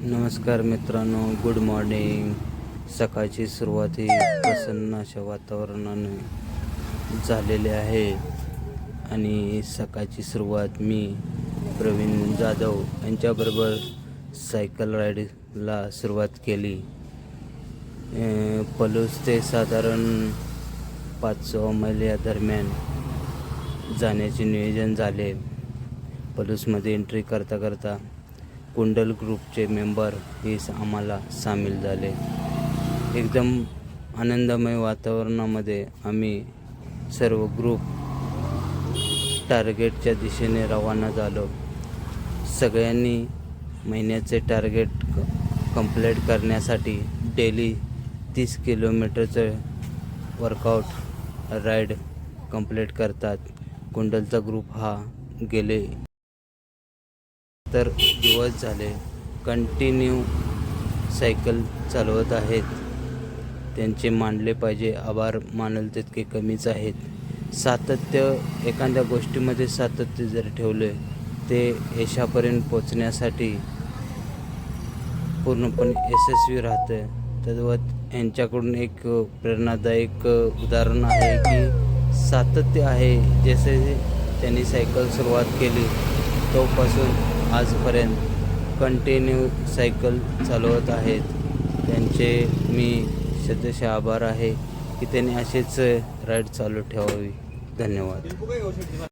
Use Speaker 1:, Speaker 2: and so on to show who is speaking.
Speaker 1: नमस्कार मित्रांनो, good morning. सकाळची सुरुवात ही प्रसन्न अशा वातावरणाने झालेली आहे आणि सकाळची सुरुवात मी प्रवीण जाधव यांच्याबरोबर सायकल राईडला सुरुवात केली. पलूस ते साधारण 5 मैल या दरम्यान जाण्याचे नियोजन झाले. पलूसमध्ये एंट्री करता करता कुंडल ग्रुपचे मेंबर हे आम्हाला सामील झाले. एकदम आनंदमय वातावरणामध्ये आम्ही सर्व ग्रुप टार्गेटच्या दिशेने रवाना झालो. सगळ्यांनी महिन्याचे टार्गेट कंप्लीट करण्यासाठी डेली 30 किलोमीटरचं वर्कआउट राईड कंप्लीट करतात. कुंडलचा ग्रुप हा गेले तर दिवस झाले कंटिन्यू सायकल चालवत आहेत. त्यांचे मानले पाहिजे आभार मानल तितके कमीच आहेत. सातत्य, एखाद्या गोष्टीमध्ये सातत्य जर ठेवले ते यशापर्यंत पोचण्यासाठी पूर्णपणे यशस्वी राहतं. तद्वत यांच्याकडून एक प्रेरणादायक उदाहरण आहे की सातत्य आहे. जसे त्यांनी सायकल सुरुवात केली तोपासून आजपर्यंत कंटिन्यू सायकल चालवत आहेत. त्यांचे मी सदस्य आभार आहे की त्यांनी असेच राईड चालू ठेवावी. धन्यवाद.